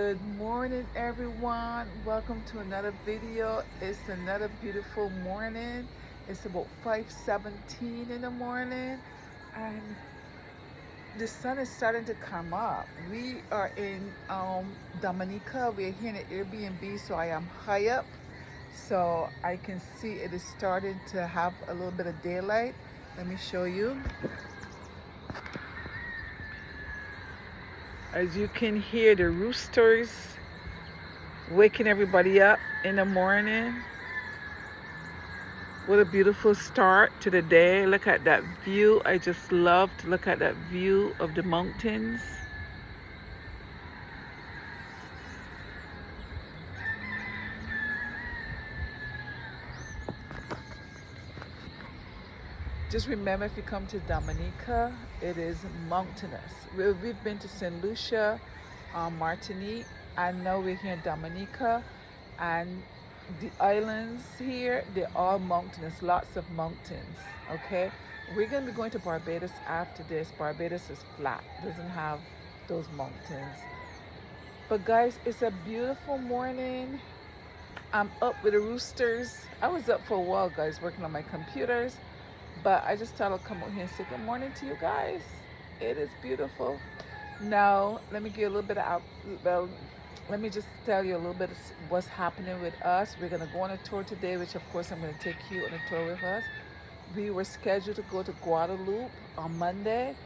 Good morning, everyone. Welcome to another video. It's another beautiful morning. It's about 5:17 in the morning, and the sun is starting to come up. We are in Dominica. We're here in an Airbnb, so I am high up, so I can see it is starting to have a little bit of daylight. Let me show you. As you can hear the roosters waking everybody up in the morning. What a beautiful start to the day. Look at that view. I just love to look at that view of the mountains. Just remember, if you come to Dominica, it is mountainous. We've been to St. Lucia, Martinique, and now we're here in Dominica. And the islands here, they're all mountainous, lots of mountains, okay? We're going to be going to Barbados after this. Barbados is flat, doesn't have those mountains. But guys, it's a beautiful morning. I'm up with the roosters. I was up for a while, guys, working on my computers. But I just thought I'll come out here and say good morning to you guys. It is beautiful. Now, let me give you a little bit of let me just tell you a little bit of what's happening with us. We're going to go on a tour today, which of course I'm going to take you on a tour with us. We were scheduled to go to Guadeloupe on Monday,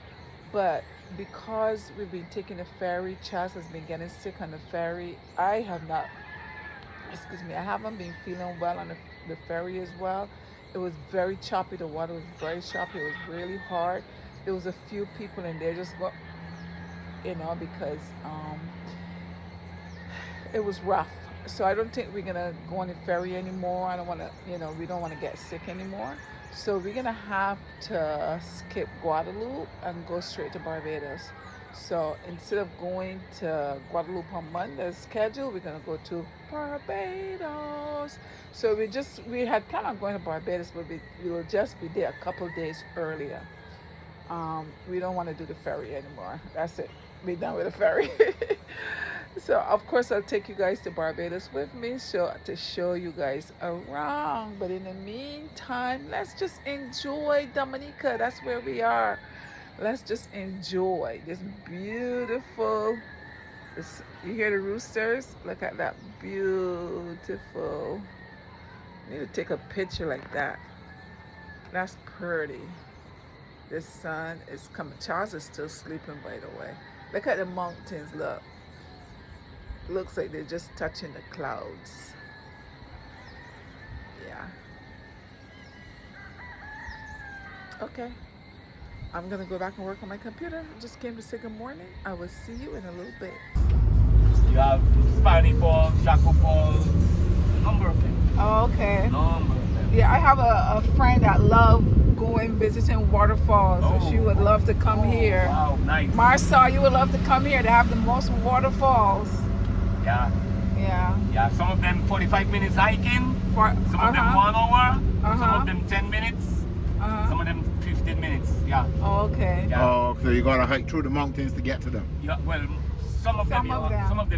but because we've been taking the ferry, Chas has been getting sick on the ferry. I haven't been feeling well on the ferry as well. It was very choppy. The water was very choppy. It was really hard. There was a few people in there just because it was rough. So I don't think we're gonna go on the ferry anymore. I don't want to, we don't want to get sick anymore. So we're gonna have to skip Guadeloupe and go straight to Barbados. So instead of going to Guadeloupe on Monday's schedule, we're gonna go to Barbados. So we had planned on going to Barbados, but we will just be there a couple days earlier. We don't want to do the ferry anymore. That's it. We're done with the ferry. So of course I'll take you guys to Barbados with me, to show you guys around. But in the meantime, let's just enjoy Dominica. That's where we are. Let's just enjoy this beautiful. You hear the roosters? Look at that beautiful. I need to take a picture like that. That's pretty. The sun is coming. Charles is still sleeping, by the way. Look at the mountains. Look. Looks like they're just touching the clouds. Yeah. Okay. I'm gonna go back and work on my computer. Just came to say good morning. I will see you in a little bit. You have Spiny Falls, Jaco Falls, number of them. Oh, okay. Number of them. Yeah, I have a friend that loves going visiting waterfalls, so she would love to come here. Wow, nice. Marcel, you would love to come here. They have the most waterfalls. Yeah. Yeah. Yeah, some of them 45 minutes hiking, some of them 1 hour, some of them 10 minutes, some of them 15 minutes. Yeah. Oh, okay. Yeah. Oh, so you gotta hike through the mountains to get to them. Yeah, well, some of them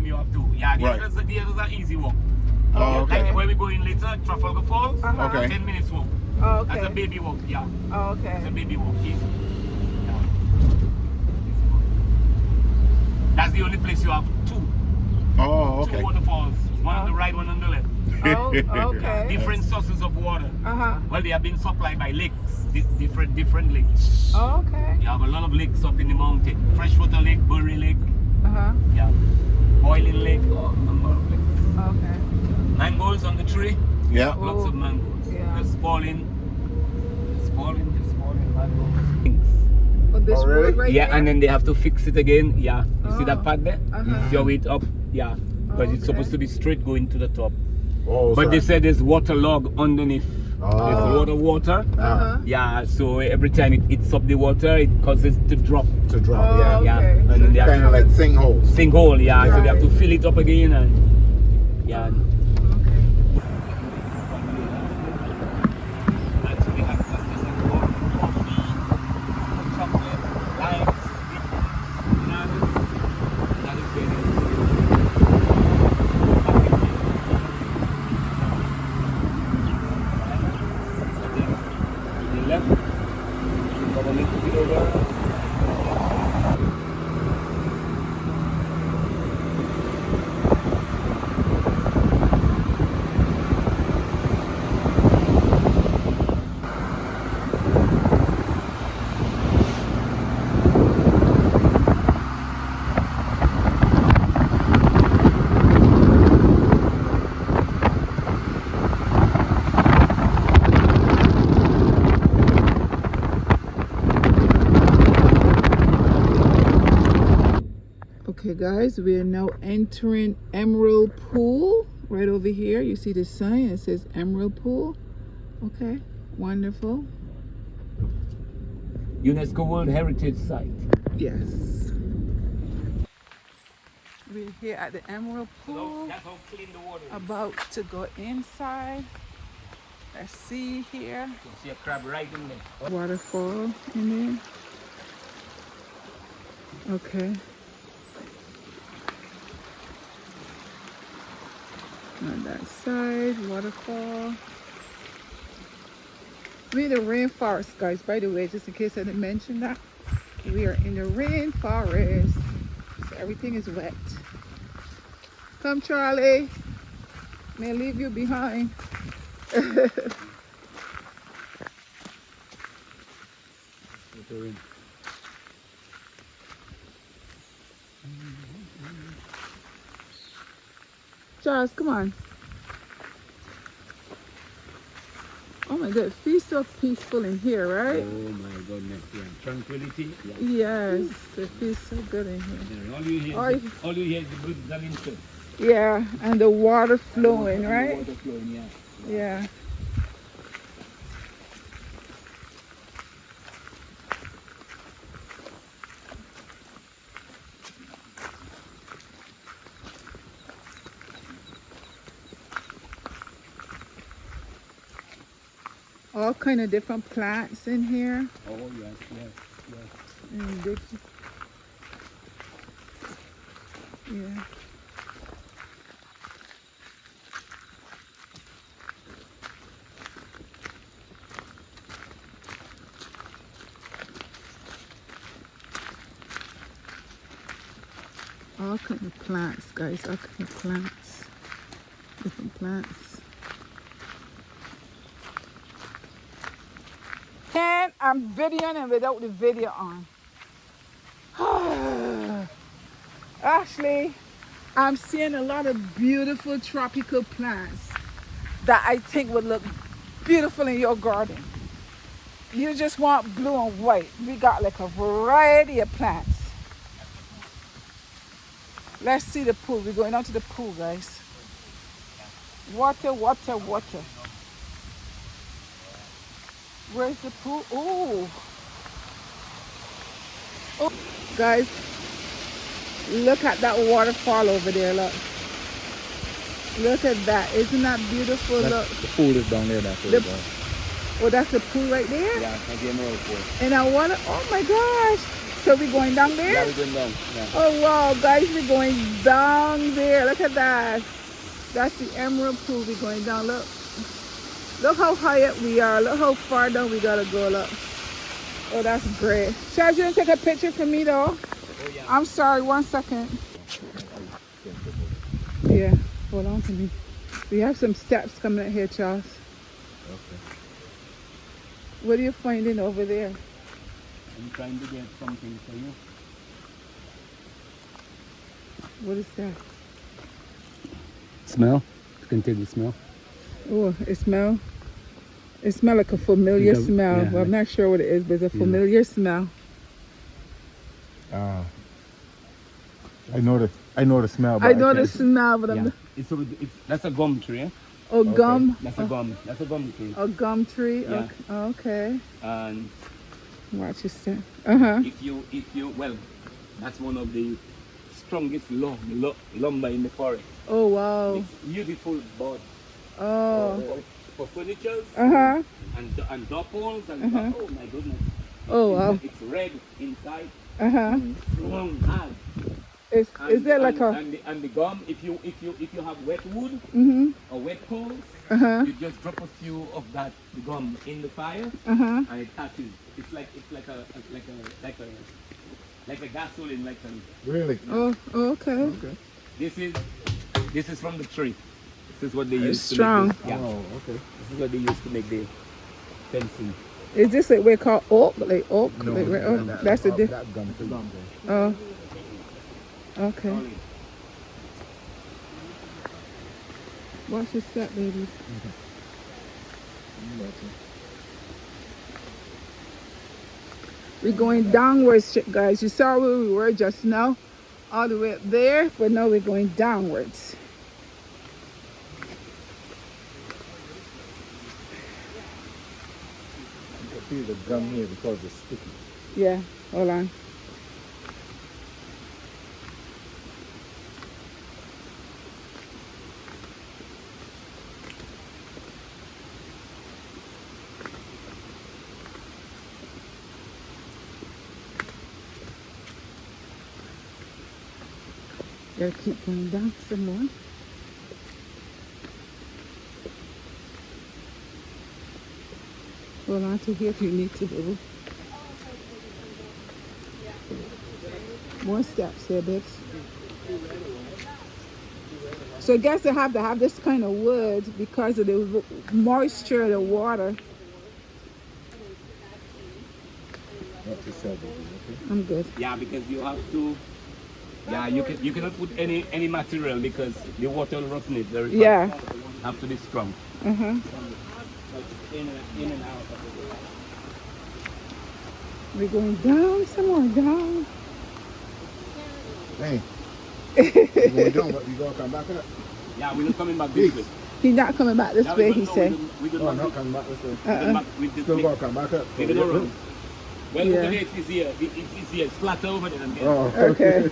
you have to. Yeah, the others are easy walk. Oh, okay. Like where we going later, Trafalgar Falls, Okay. 10 minutes walk. Oh, okay. That's a baby walk, yeah. Oh, okay. That's a baby walk, easy. Yeah. That's the only place you have two. Oh, okay. Two waterfalls, one on the right, one on the left. Oh, okay. Different sources of water. Uh-huh. Well, they have been supplied by lakes, different lakes. Oh, okay. You have a lot of lakes up in the mountain. Freshwater lake, Bury lake, Uh-huh. yeah, Boiling lake, a number of lakes. Okay. Mangoes on the tree, Yeah. lots of mangoes. Yeah. Just falling mangoes. But this Oh, really? road right Yeah, here? and then they have to fix it again. Yeah, you see that part there? Uh-huh. See how it up? Yeah, because it's Okay. supposed to be straight going to the top. Oh, But they sorry. said there's water log underneath. Oh. There's a lot of water. Uh-huh. Yeah, so every time it hits up the water, it causes it to drop. To drop, Oh, yeah. Yeah, okay. and then they have Kind of like sinkholes. sinkhole. Yeah, so they have to Right. fill it up again and yeah. Okay. guys, we are now entering Emerald Pool. Right over here, you see the sign. It says Emerald Pool. Okay, wonderful. UNESCO World Heritage Site. Yes. We're here at the Emerald Pool. That's how clean the water is. About to go inside. Let's see here. You can see a crab right in there. Waterfall in there. Okay. On that side, waterfall. We're in the rainforest, guys, by the way, just in case I didn't mention that. We are in the rainforest. So everything is wet. Come, Charlie. May I leave you behind. Charles, come on. Oh my God, it feels so peaceful in here, right? Oh my goodness, yeah. Tranquility. Yeah. Yes, it feels so good in here. Yeah, all you hear is the birds and insects. Yeah, and the water flowing, And right? the water flowing, yeah. Yeah. All kind of different plants in here. Oh yes, yes. And different, yeah. All kind of plants, guys. All kind of plants. Different plants. And I'm videoing without the video on. Actually, I'm seeing a lot of beautiful tropical plants that I think would look beautiful in your garden. You just want blue and white. We got like a variety of plants. Let's see the pool. We're going out to the pool, guys. Water, water, water. Where's the pool? Oh. Oh, guys, look at that waterfall over there. Look. Look at that. Isn't that beautiful? Look. The pool is down there. Oh, that's the pool right there? Yeah, that's the Emerald Pool. And I want to, oh my gosh. So we're going down there? Yeah, we're going down. Yeah. Oh wow, guys, we're going down there. Look at that. That's the Emerald Pool. We're going down. Look. Look how high up we are. Look how far down we gotta go. Look. Oh, that's great. Charles, you want to take a picture for me though? Oh, yeah. I'm sorry, 1 second. Yeah, hold on to me. We have some steps coming out here, Charles. Okay. What are you finding over there? I'm trying to get something for you. What is that? Smell? You can take the smell. Oh, it smells like a familiar smell. Yeah, Well, I'm not sure what it is, but it's a familiar smell. I know the smell. But I know the can't- smell, but I'm That's a gum tree. Eh? oh gum. That's a gum. That's a gum tree. A gum tree. Yeah. Okay. And Watch your step. Uh-huh. if you well, that's one of the strongest lumber in the forest. Oh wow. It's beautiful board Oh. for furniture Uh-huh. and door poles and Uh-huh. oh my goodness. Oh wow. It's red inside, Uh-huh. strong hard. Is there like a and the gum? If you have wet wood or wet coals, you just drop a few of that the gum in the fire and it catches. It's like a gasoline, like a. Really? Oh, okay. Okay. This is from the tree. This is what they use strong. to make this. Yeah. Oh, okay. This is what they use to make the fencing. Is this like we call oak? Like oak? No, like, no, that's a diff. that gum tree. Oh. Okay. Watch your step, baby. We're going downwards, guys. You saw where we were just now. all the way up there, but now we're going downwards. You can feel the gum here because it's sticky. Yeah, hold on. Gotta keep going down some more. Hold on to here if you need to, baby. More steps here, babes. So I guess they have to have this kind of wood because of the moisture of the water. Not too sad, baby, okay? I'm good. Yeah, because you have to. Yeah, you cannot put any material because the water will roughen it very fast. Yeah. Have to be strong. Uh-huh. In and out of the We're going down, some more down. Hey. We're going down, but we're going to come back up. Yeah, we're not coming back this way. He's not coming back this way, he said. Oh, not coming back this way. Still going to come back up. We're gonna run. Well, Yeah. over there it's easier. It's easier. It's flatter over there. And Oh, Okay.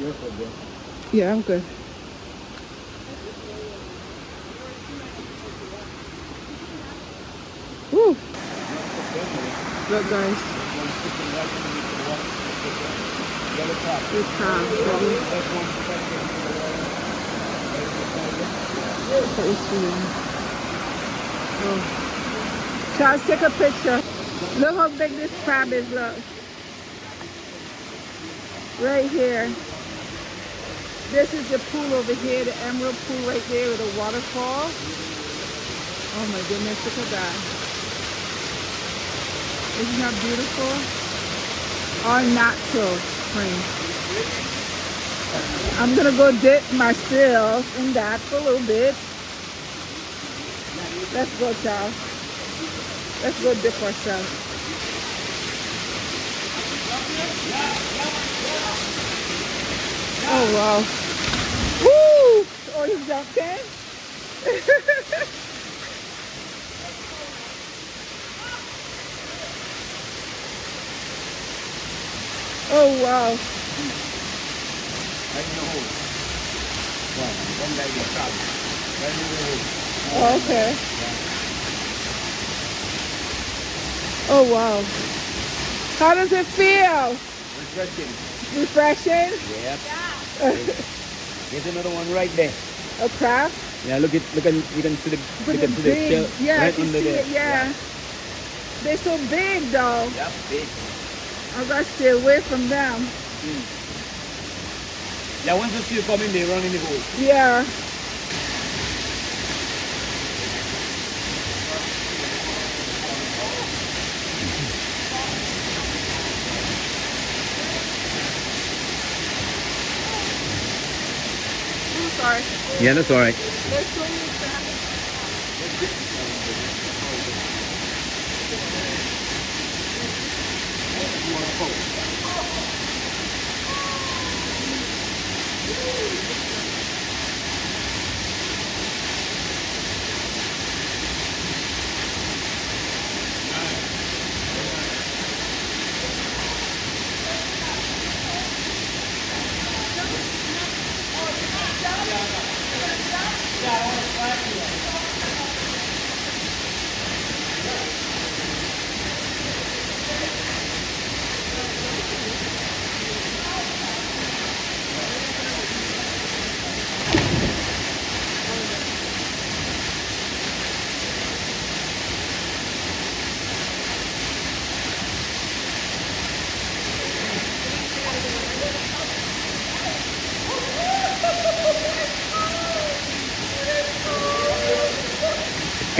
Careful, bro. Yeah, I'm good. Woo. Look, guys. This time, oh. Charles, take a picture. Look how big this crab is, look. Right here. This is the pool over here, the emerald pool right there with a waterfall. Oh my goodness, look at that. Isn't that beautiful? All natural spring. I'm gonna go dip myself in that for a little bit. Let's go, Charles. Let's go dip ourselves. Oh wow. Woo! Oh, you jumped in? Oh wow. right in the hole. One guy gets shot. Right in the hole. Oh, okay. Oh wow. How does it feel? Refreshing. Refreshing? Yep. There's another one right there. A crab? Yeah, you can see the Big. shell Yeah, I right can under see there. it, yeah. They're so big though. Yep, big. I gotta stay away from them. Yeah, once you see you coming, they run in the hole. Yeah. I'm sorry. Yeah, that's alright. There's so many crabs.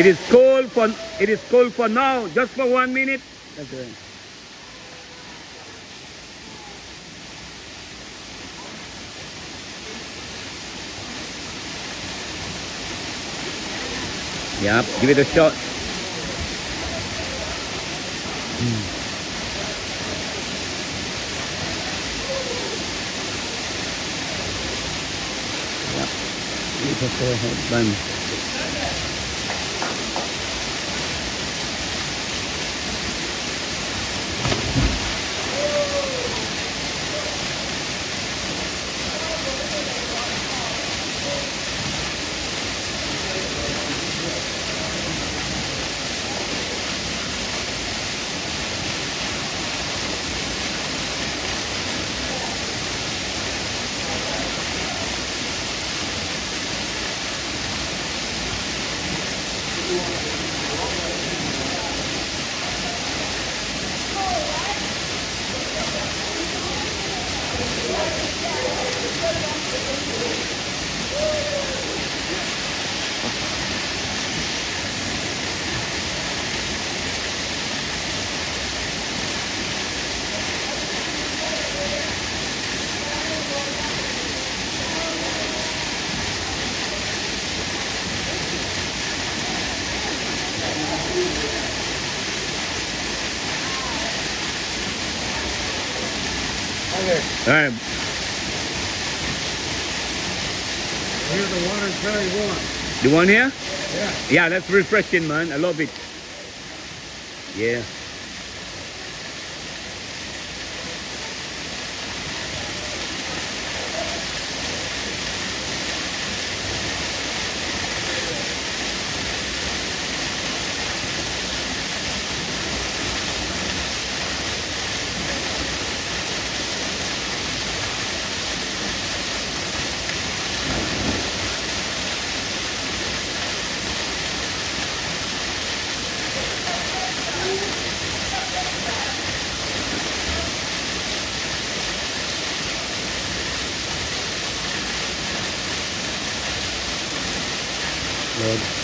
It is cold for now, just for 1 minute. That's right. Yeah, give it a shot. Bun. All right. Here the water's very warm. The one here? Yeah. Yeah, that's refreshing, man. I love it. Yeah.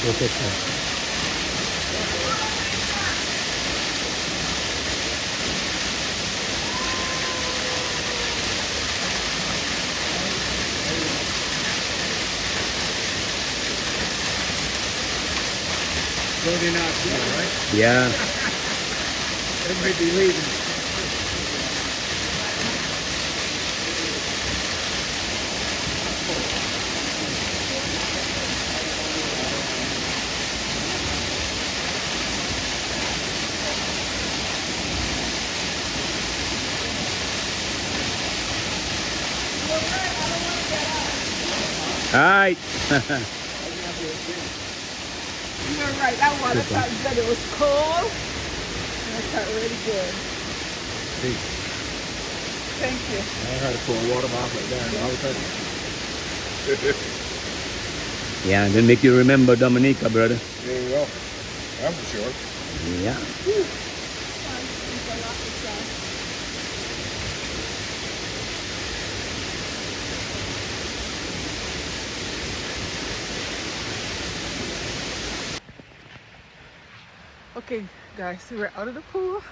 Look at that. Loading out here, right? Yeah. They might be leaving. All right. You're right, that water felt good. It was cold. And it felt really good. Hey, Thank you. I had to pour a water bottle like that all the time. Yeah, then make you remember Dominica, brother. There you go. I'm sure. Yeah. Okay, guys, so we're out of the pool.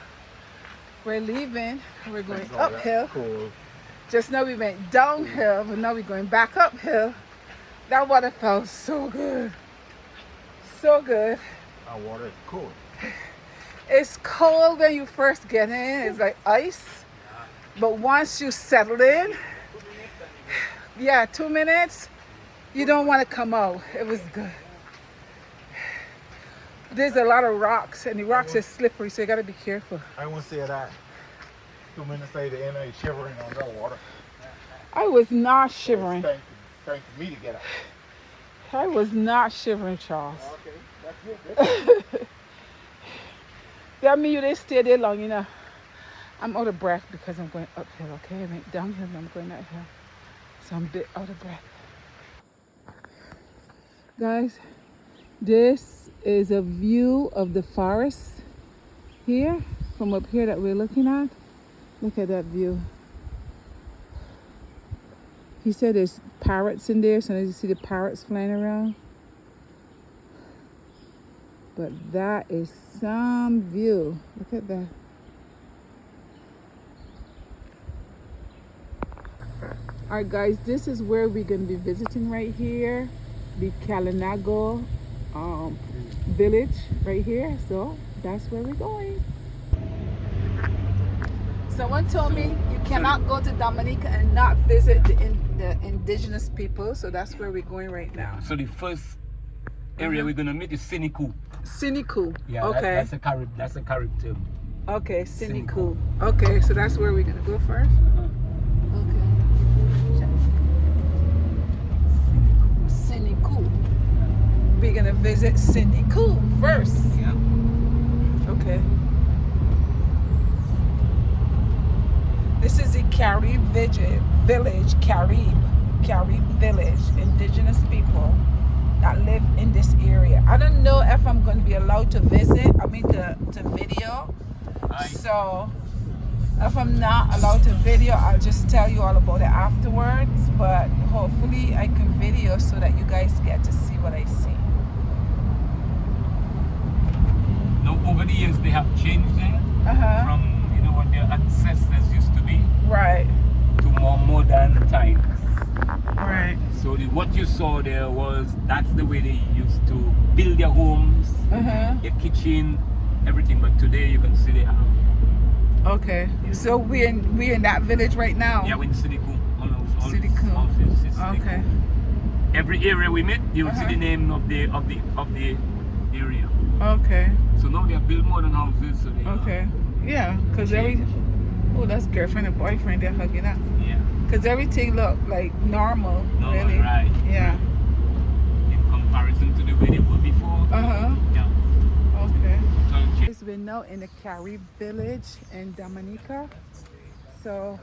We're leaving. We're going uphill. Cool. Just now we went downhill, but now we're going back uphill. That water felt so good. So good. Our water is cool. It's cold when you first get in. It's like ice. But once you settle in, yeah, 2 minutes, you don't want to come out. It was good. There's a lot of rocks, and the rocks are slippery, so you got to be careful. I won't say that. 2 minutes later, and I shivering on the water. I was not shivering. Thank you me to get out. I was not shivering, Charles. Okay, that's good. That means you didn't stay there long enough. I'm out of breath because I'm going uphill, okay? I went downhill and I'm going uphill. So I'm a bit out of breath. Guys, this is a view of the forest here, from up here that we're looking at. Look at that view. He said there's parrots in there, so now you see the parrots flying around. But that is some view. Look at that. Alright guys, this is where we're going to be visiting right here. The Kalinago village right here. So that's where we're going. Someone told me you cannot go to Dominica and not visit the indigenous people. So that's where we're going right now. So the first area we're gonna meet is Siniku. Siniku. Yeah, Okay. that's a Carib term. Okay, Siniku. Okay, so that's where we're gonna go first. Okay. Siniku. We're gonna visit Siniku first. Yeah. Okay. This is the Carib village, Carib village, indigenous people that live in this area. I don't know if I'm going to be allowed to visit, to video. So if I'm not allowed to video, I'll just tell you all about it afterwards. But hopefully I can video so that you guys get to see what I see. Now over the years they have changed it from what their ancestors used to be. Right. To more modern times. Right. So what you saw there that's the way they used to build their homes, their kitchen, everything. But today you can see they have. Okay. So we're in that village right now. Yeah, we're in Siniku. Siniku. Okay. Every area we meet, you will see the name of the area. Okay. So now they have built modern houses. So they okay. Yeah, because that's girlfriend and boyfriend, they're hugging up. Yeah. Because everything look like normal, really. Right. Yeah. In comparison to the way they were before. Yeah. Okay. So We're now in the Carib village in Dominica. So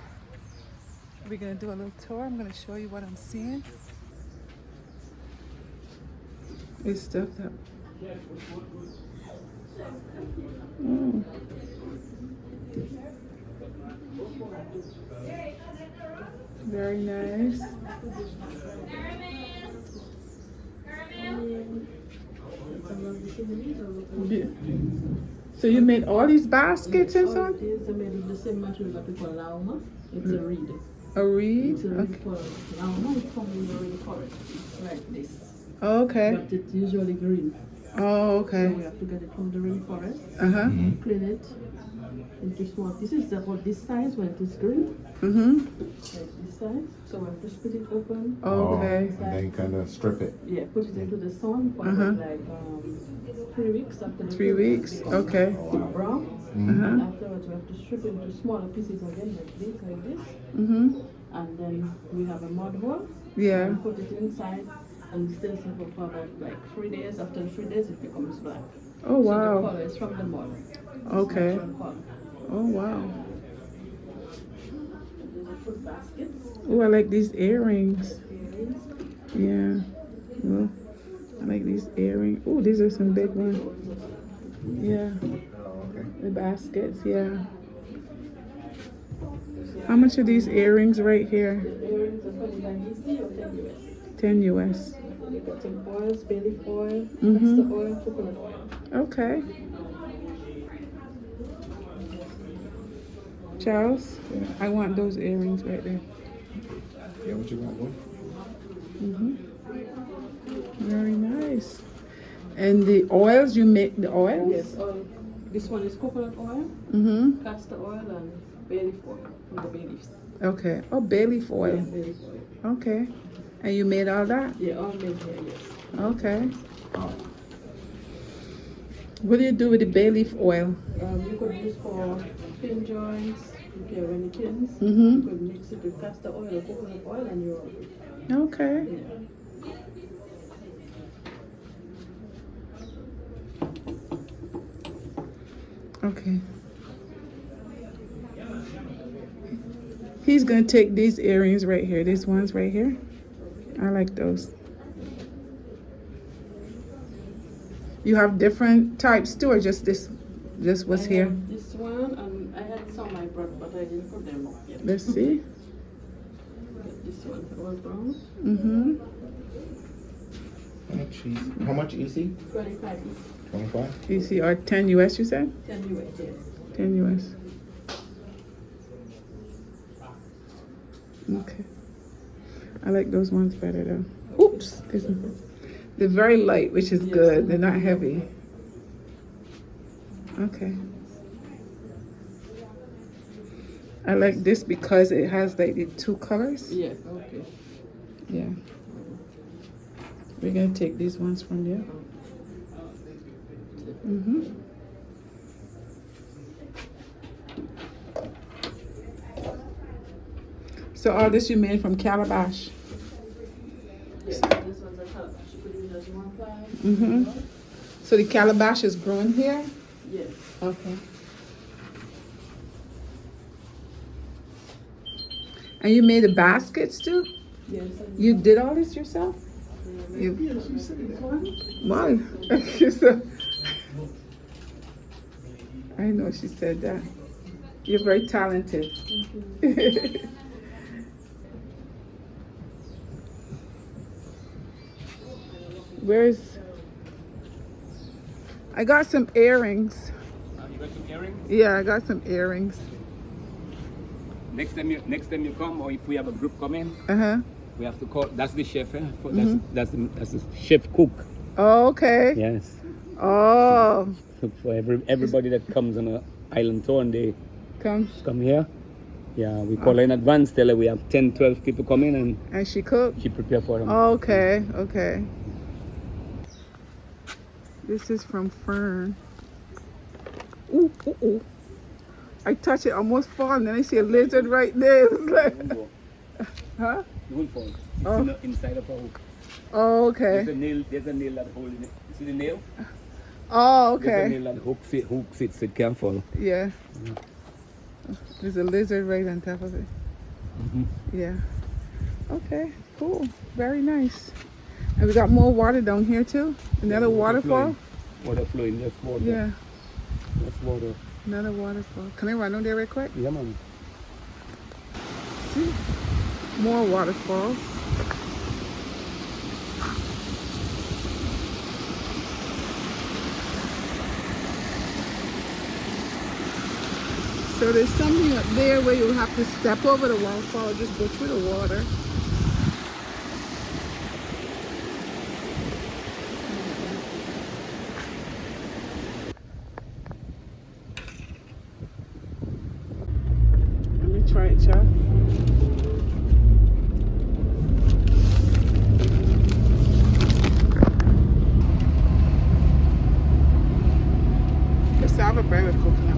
we're going to do a little tour. I'm going to show you what I'm seeing. It's stuffed up. Very nice. So you made all these baskets and so on? It is made of the same material that we call lauma. It's a reed. A reed? It's a reed called lauma. It comes in a reed forest like this. Oh, okay. But it's usually green. Oh, okay. So we have to get it from the rainforest, clean it into small pieces about this size when it is green. Like this size. So we have to split it open. Okay. And then kind of strip it. Yeah, put it into the sun for like 3 weeks after the 3 weeks? Okay. brown. And afterwards we have to strip it into smaller pieces again like this. And then we have a mud ball. Yeah. And put it inside and still set up for about like 3 days. After 3 days it becomes black. Oh, wow. So the color is from the mud. Okay. Natural color. Oh, wow. These are fruit baskets. Oh, I like these earrings. Earrings. Yeah. Well, I like these earrings. Oh, these are some big ones. Yeah. The baskets, yeah. How much are these earrings right here? The earrings are 29 EC or 10 US. 10 US. You got some oils, bay leaf oil, castor oil, coconut oil. Okay. Charles, I want those earrings right there. Yeah, what you want, boy? Very nice. And the oils, you make the oils? Yes, oil. This one is coconut oil, castor oil, and bay leaf oil from the bay leaves. Okay. Oh, bay leaf oil. Yeah, bay leaf oil. Okay. And you made all that? Yeah, all made here, yes. Okay. What do you do with the bay leaf oil? You could use for pin joints, if you have any pins. Mm-hmm. You could mix it with castor oil or coconut oil and you're Okay. yeah. Okay. He's gonna take these earrings right here. These ones right here. I like those. You have different types too, or just this? Just what's here? This one, and I had some I brought, but I didn't put them up yet. Let's see. This one, all brown. Mm-hmm. How much EC? 25 each. 25? You see, or 10 US, you said? 10 US, yes. 10 US. Okay. I like those ones better though. Oops. They're very light, which is good. They're not heavy. Okay. I like this because it has like the two colors. Yeah, okay. Yeah. We're gonna take these ones from there. Mm-hmm. So all this you made from calabash. Yeah, this one's a calabash. You could use as one ply. Mm-hmm. So the calabash is grown here? Yes. Okay. And you made the baskets too? Yes. You did all this yourself? You, Yes, you said it. why? She said- I know she said that. You're very talented. Where's... I got some earrings. You got some earrings? Yeah, I got some earrings. Next time you come, or if we have a group coming, Uh-huh. we have to call. That's the chef. That's the chef cook. Oh, okay. Yes. Oh, For everybody that comes on a island tour and they come. come here, yeah, we call her in advance. Tell her we have 10, 12 people coming, and And she cooked? she prepare for them. Okay, okay. This is from Fern. Ooh, ooh, ooh. I touch it, almost fall, and then I see a lizard right there. It's like, huh? It won't fall. It's Oh. inside of a hook. Oh, okay. There's a nail that holding it. You see the nail? Oh, There's a okay. nail that hooks it so it can't fall. Yeah. There's a lizard right on top of it. Mhm. Yeah. Okay, cool. Very nice. And we got more water down here too. Another waterfall. Water flowing, just water. Yeah, Just water. another waterfall. Can I run on there right quick? Yeah, man. See? More waterfalls. So there's something up there where you'll have to step over the waterfall or just go through the water. Let me try it, y'all. Cassava bread with coconut.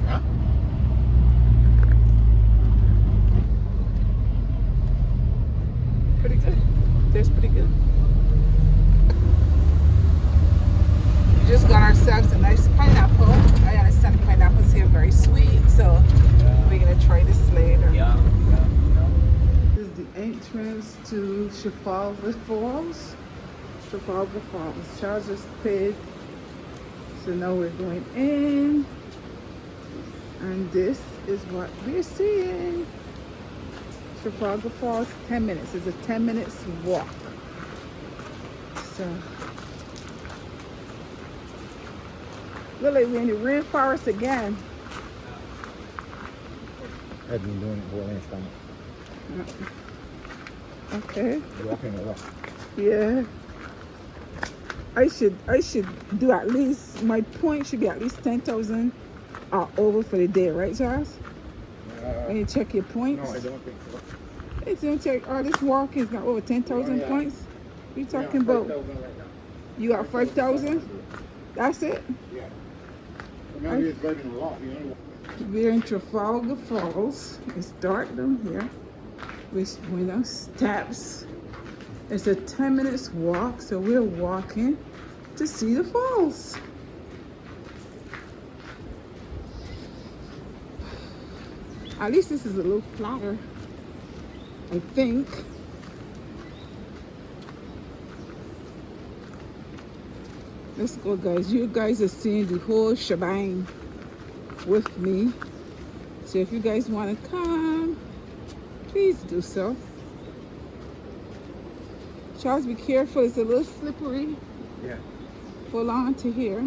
Huh? Pretty good. Tastes pretty good. We just got ourselves a nice pineapple. I understand pineapples here are very sweet, so we're gonna try this later. Yeah. This is the entrance to Trafalgar Falls. Trafalgar Falls. Charles just paid. So now we're going in. And this is what we're seeing. Trafalgar Falls, 10 minutes. It's a 10 minutes walk. So, look like we're in the rainforest again. I've been doing it for a long time. Okay. Walking a lot. Yeah. I should do at least, my point should be at least 10,000 over for the day, right, Charles? When you check your points. No, I don't think so. It's gonna take, this walk is not over 10,000 Yeah. points. You talking about, 5,000 right now. you got 5,000? That's it? Yeah. Maybe it's better than a lot, you know. We're in Trafalgar Falls. It's dark down here. We're going up steps. It's a 10 minutes walk, so we're walking to see the falls. At least this is a little flatter, I think. Let's go, guys. You guys are seeing the whole shebang with me. So if you guys want to come, please do so. Charles, be careful. It's a little slippery. Yeah. Hold on to here.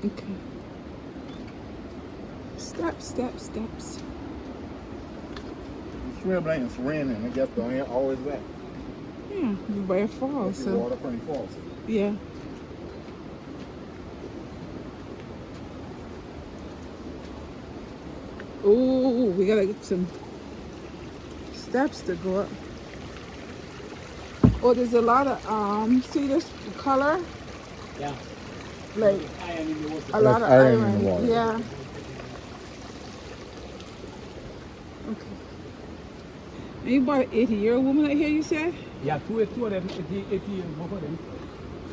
Okay. Steps, steps, steps. Swim lanes raining and it gets the air always wet. Yeah, by a fall, It's the so water from the falls. yeah. Oh, we gotta get some steps to go up. Oh, there's a lot of see this color? Yeah. Like Iron in the water. a lot of iron in the iron. water. Yeah. Okay. And you bought an 80-year-old woman out here, you said? Yeah, two of them, 80 both of them.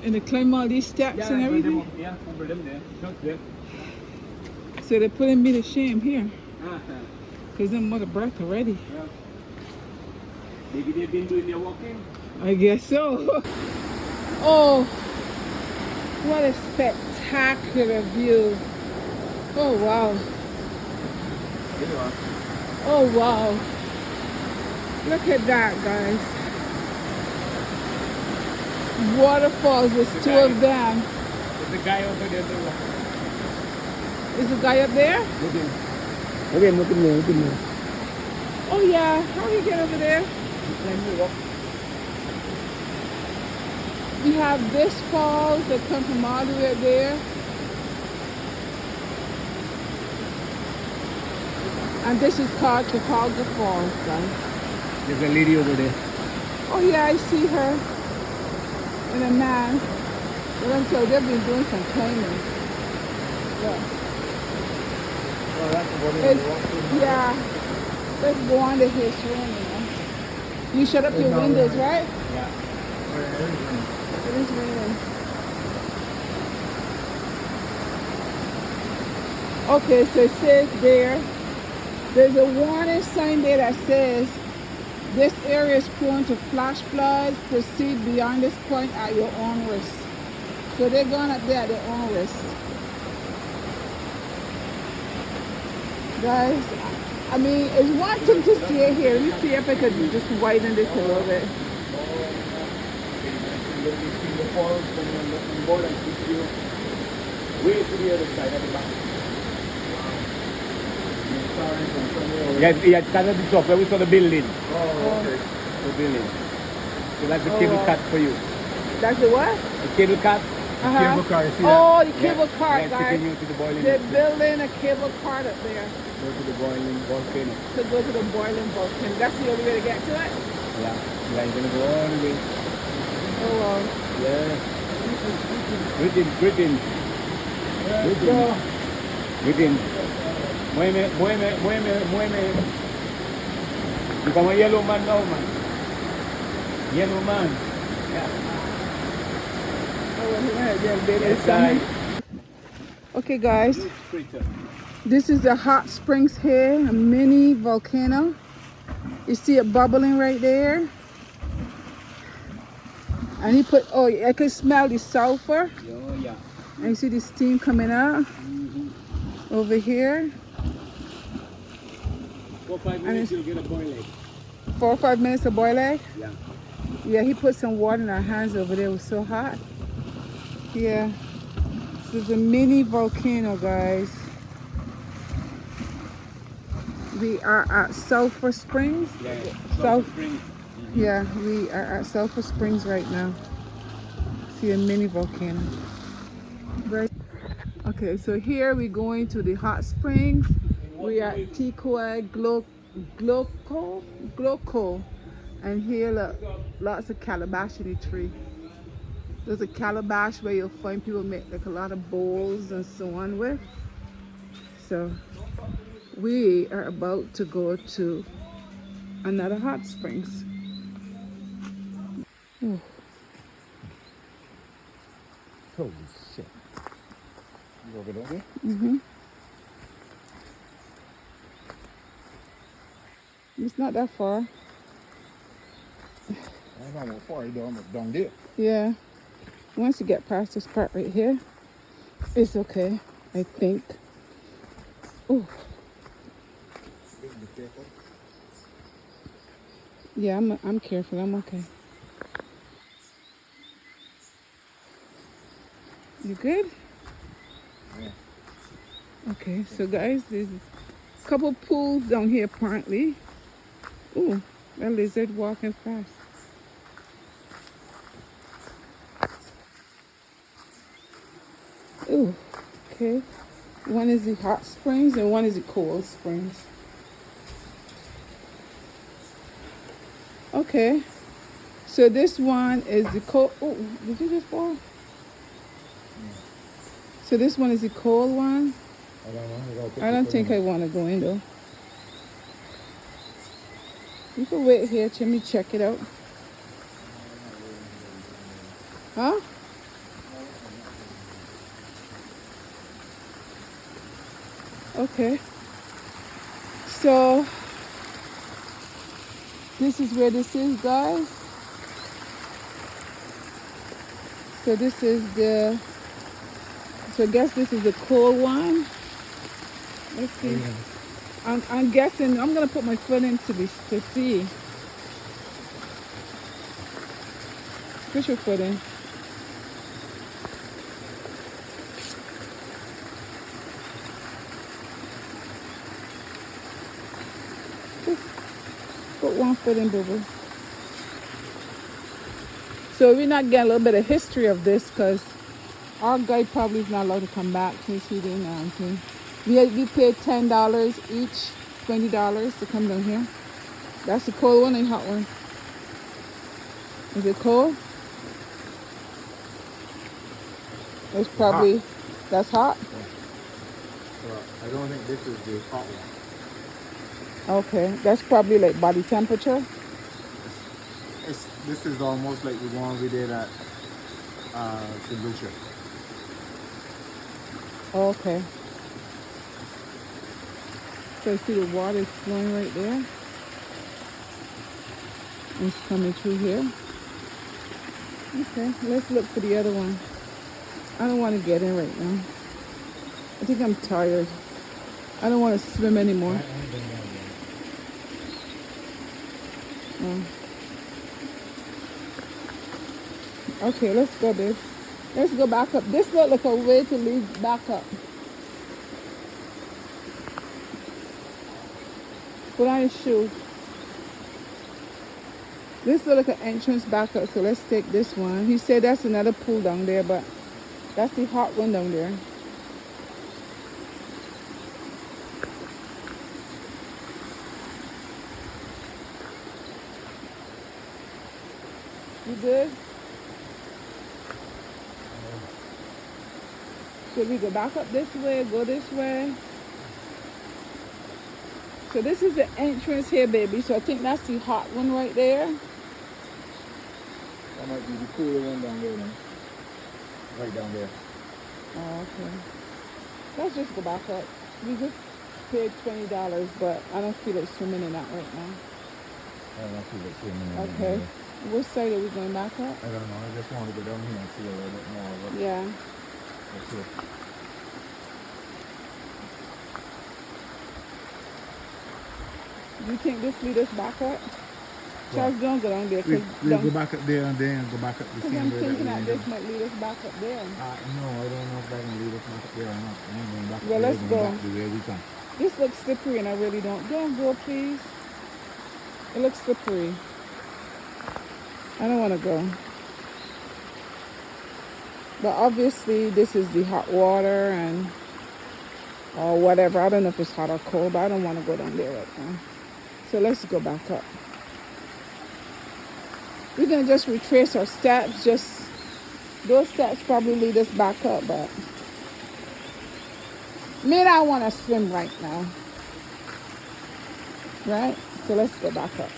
And they climb all these steps Yeah, and I bring them everything? up, yeah, over them there. Just them. So they're putting me to shame here. Uh-huh. Because I'm out of breath already. Yeah. Maybe they've been doing their walking. I guess so. Oh, what a spectacular view. Oh, wow. Oh, wow. Look at that, guys. Waterfalls, there's two of them. There's a guy over there. Is the guy up there? Look at him. Look at him, look at him, look at him. Oh, yeah. How do you get over there? We have this falls that come from all the way up there. And this is called Trafalgar Falls, guys. There's a lady over there. Oh yeah, I see her. And a man. But I'm told they've been doing some climbing. Yeah. Oh, that's the one Yeah. Let's go on to his room, you know. You shut up your windows, right? Yeah. It is raining. Okay, so it says there's a warning sign there that says this area is prone to flash floods. Proceed beyond this point at your own risk. So they're going up there at their own risk. Guys, I mean, it's one thing to see it here. Let me see if I could just widen this a little bit. Way to the other side of the back. Yeah, stand at the top where we saw the building. Oh, okay. The building. So that's the cable car for you. That's the what? The cable car. Cable car, you see Oh, the cable Yeah, car, yeah, guys. taking you to the boiling. They're building a cable car up there Go to the boiling volcano. to go to the boiling volcano. That's the only way to get to it? Yeah. Yeah, you're gonna go all the way. Oh, well. Yeah. Greetings, greetings. Greetings. Greetings. Mueme. You come a yellow man now, man. Yellow man. Yeah. Oh, well, he might have been Yes, something. Okay, guys. This is the hot springs here, a mini volcano. You see it bubbling right there. And he put, oh, I can smell the sulfur. Oh, yeah. And you see the steam coming out over here. 4 or 5 minutes, you'll get a boil egg. 4 or 5 minutes to boil egg. Yeah. Yeah, he put some water in our hands over there. It was so hot. Yeah. This is a mini volcano, guys. We are at Sulphur Springs. Yeah. South. Springs. Yeah, we are at Sulphur Springs right now. See a mini volcano. Right. Okay, so here we're going to the hot springs. We are at Tikoi Gloco. And here, look, lots of calabash in the tree. There's a calabash where you'll find people make like a lot of bowls and so on with. So we are about to go to another hot springs. Ooh. Holy shit. You over there? Mm-hmm. It's not that far. I don't know how far you down there. Yeah. Once you get past this part right here, it's okay, I think. Oh. Yeah, I'm careful. I'm okay. You good? Yeah. Okay, so guys, there's a couple pools down here apparently. Ooh, that lizard walking fast. Ooh, okay. One is the hot springs and one is the cold springs. Okay, so this one is the cold. Oh, did you just fall? So this one is the cold one. I don't know. I don't think I want to go in though. You can wait here till me check it out. Huh? Okay. So this is where this is, guys. So this is the. So I guess this is the cold one. Let's see. I'm guessing. I'm gonna put my foot in to see. Put your foot in. Just put one foot in, boo boo. So we're not getting a little bit of history of this because our guide probably is not allowed to come back since he didn't anything. We paid $10 each, $20 to come down here. That's the cold one and hot one. Is it cold? It's probably hot. That's hot? Well, I don't think this is the hot one. Okay. That's probably like body temperature. This is almost like the one we did at St. Lucia. Okay. So you see the water is flowing right there. It's coming through here. Okay, let's look for the other one. I don't want to get in right now. I think I'm tired. I don't want to swim anymore. Oh. Okay, let's go, babe. Let's go back up. This looks like a way to lead back up. Put on your shoes. This looks like an entrance back up, so let's take this one. He said that's another pool down there, but that's the hot one down there. You good? Should we go back up this way, go this way? So this is the entrance here, baby. So I think that's the hot one right there. That might be the cooler one down there then. Right down there. Oh, okay. Let's just go back up. We just paid $20, but I don't feel like swimming in that right now. I don't feel like swimming in Okay. Which side are we going back up? I don't know. I just want to go down here and see a little bit more. Yeah. Let's see. Do you think this lead us back up? Charles, don't go down there. We'll go back up there and then go back up the same I'm way thinking that that we this might lead us back up there. No, I don't know if that can lead us back up there or not. I ain't going back Well, up there. let's Going go. back the way we come. This looks slippery and I really don't. Don't go, please. It looks slippery. I don't want to go. But obviously this is the hot water and or whatever. I don't know if it's hot or cold, but I don't want to go down there right now. So let's go back up. We're going to just retrace our steps. Just those steps probably lead us back up, but me, I want to swim right now. Right? So let's go back up.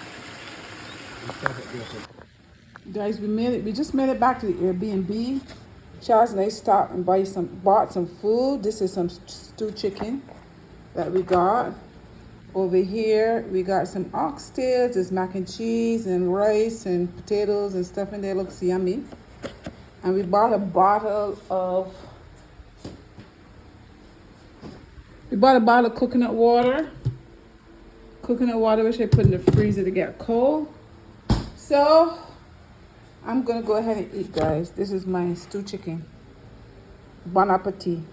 Guys, we made it. We just made it back to the Airbnb. Charles and I stopped and bought some food. This is some stewed chicken that we got. Over here, we got some oxtails. There's mac and cheese and rice and potatoes and stuff in there. Looks yummy. And we bought a bottle of coconut water. Coconut water, which I put in the freezer to get cold. So I'm gonna go ahead and eat, guys. This is my stewed chicken. Bon appetit.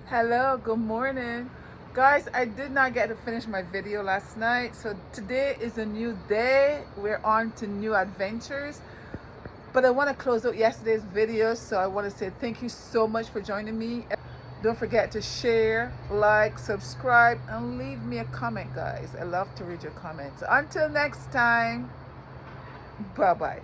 Hello, good morning. Guys, I did not get to finish my video last night, so today is a new day. We're on to new adventures. But I want to close out yesterday's video, so I want to say thank you so much for joining me. Don't forget to share, like, subscribe, and leave me a comment, guys. I love to read your comments. Until next time, bye-bye.